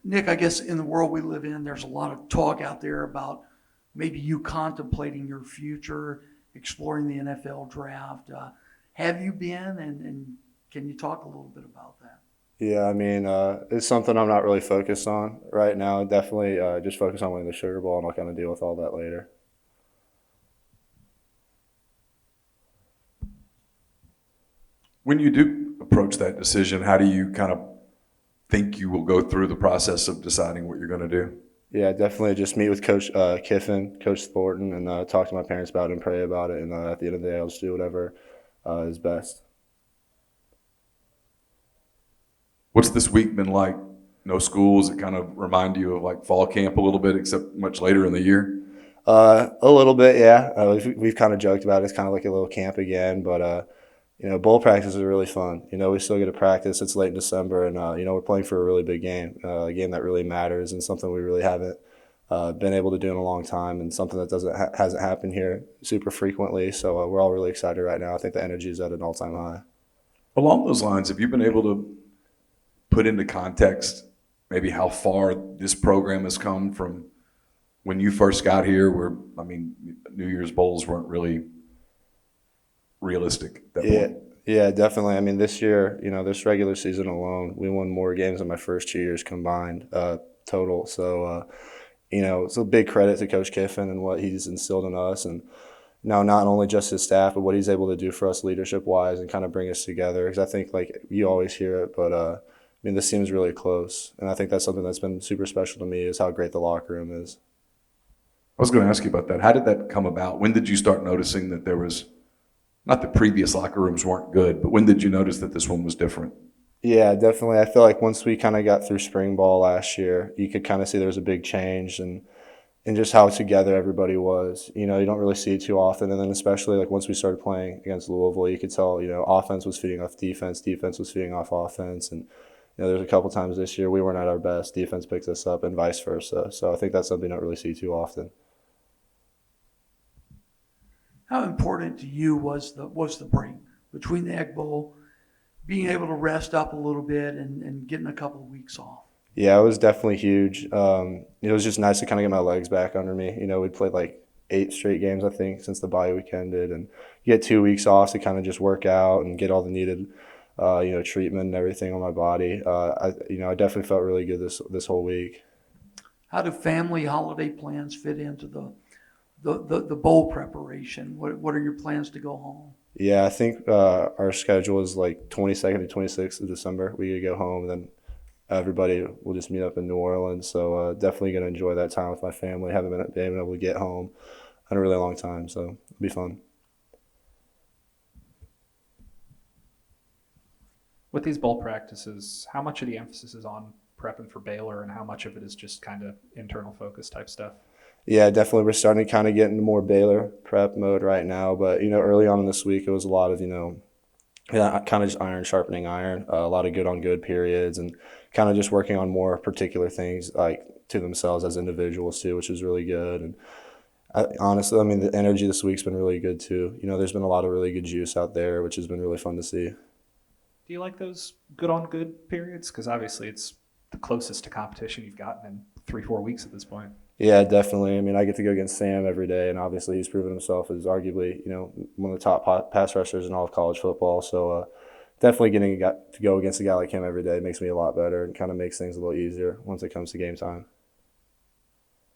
Nick, I guess in the world we live in, there's a lot of talk out there about maybe you contemplating your future, exploring the NFL draft. Have you been, and can you talk a little bit about that? Yeah, I mean, it's something I'm not really focused on right now. Definitely just focus on winning the Sugar Bowl, and I'll kind of deal with all that later. When you do approach that decision, how do you kind of think you will go through the process of deciding what you're going to do? Yeah, definitely just meet with Coach Kiffin, Coach Thornton, and talk to my parents about it and pray about it. And at the end of the day, I'll just do whatever is best. What's this week been like? No schools. It kind of remind you of like fall camp a little bit, except much later in the year. A little bit, yeah. We've kind of joked about it. It's kind of like a little camp again, but bowl practices are really fun. We still get to practice. It's late in December, and we're playing for a really big game, a game that really matters, and something we really haven't been able to do in a long time, and something that hasn't happened here super frequently. So we're all really excited right now. I think the energy is at an all-time high. Along those lines, have you been able to put into context maybe how far this program has come from when you first got here? Where I mean, New Year's bowls weren't really realistic at that Yeah, point. yeah, definitely. I mean, this year, this regular season alone, we won more games than my first 2 years combined total. So, it's a big credit to Coach Kiffin and what he's instilled in us, and now not only just his staff, but what he's able to do for us leadership wise and kind of bring us together. Because I think like you always hear it, but I mean, this seems really close, and I think that's something that's been super special to me is how great the locker room is. I was going to ask you about that. How did that come about? When did you start noticing that there was not the previous locker rooms weren't good, but when did you notice that this one was different? Yeah, definitely. I feel like once we kind of got through spring ball last year, you could kind of see there was a big change and just how together everybody was. You don't really see it too often, and then especially like once we started playing against Louisville, you could tell offense was feeding off defense, defense was feeding off offense, and there's a couple times this year we weren't at our best, defense picked us up, and vice versa. So I think that's something you don't really see too often. How important to you was the break between the Egg Bowl, being able to rest up a little bit and getting a couple of weeks off? Yeah, it was definitely huge. It was just nice to kind of get my legs back under me. We'd played like 8 straight games, I think, since the bye week ended, and you get 2 weeks off to kind of just work out and get all the needed, treatment and everything on my body. I definitely felt really good this whole week. How do family holiday plans fit into the bowl preparation? What are your plans to go home? Yeah, I think our schedule is like 22nd to 26th of December. We could go home, and then everybody will just meet up in New Orleans. So definitely going to enjoy that time with my family. Haven't been able to get home in a really long time, so it'll be fun. With these bowl practices, how much of the emphasis is on prepping for Baylor and how much of it is just kind of internal focus type stuff? Yeah, definitely. We're starting to kind of get into more Baylor prep mode right now. But, early on in this week, it was a lot of, yeah, kind of just iron sharpening iron, a lot of good on good periods, and kind of just working on more particular things like to themselves as individuals too, which is really good. And honestly, I mean, the energy this week's been really good too. There's been a lot of really good juice out there, which has been really fun to see. Do you like those good on good periods? Because obviously it's the closest to competition you've gotten in 3-4 weeks at this point. Yeah, definitely. I mean, I get to go against Sam every day, and obviously he's proven himself as arguably, one of the top pass rushers in all of college football. So definitely getting to go against a guy like him every day makes me a lot better and kind of makes things a little easier once it comes to game time.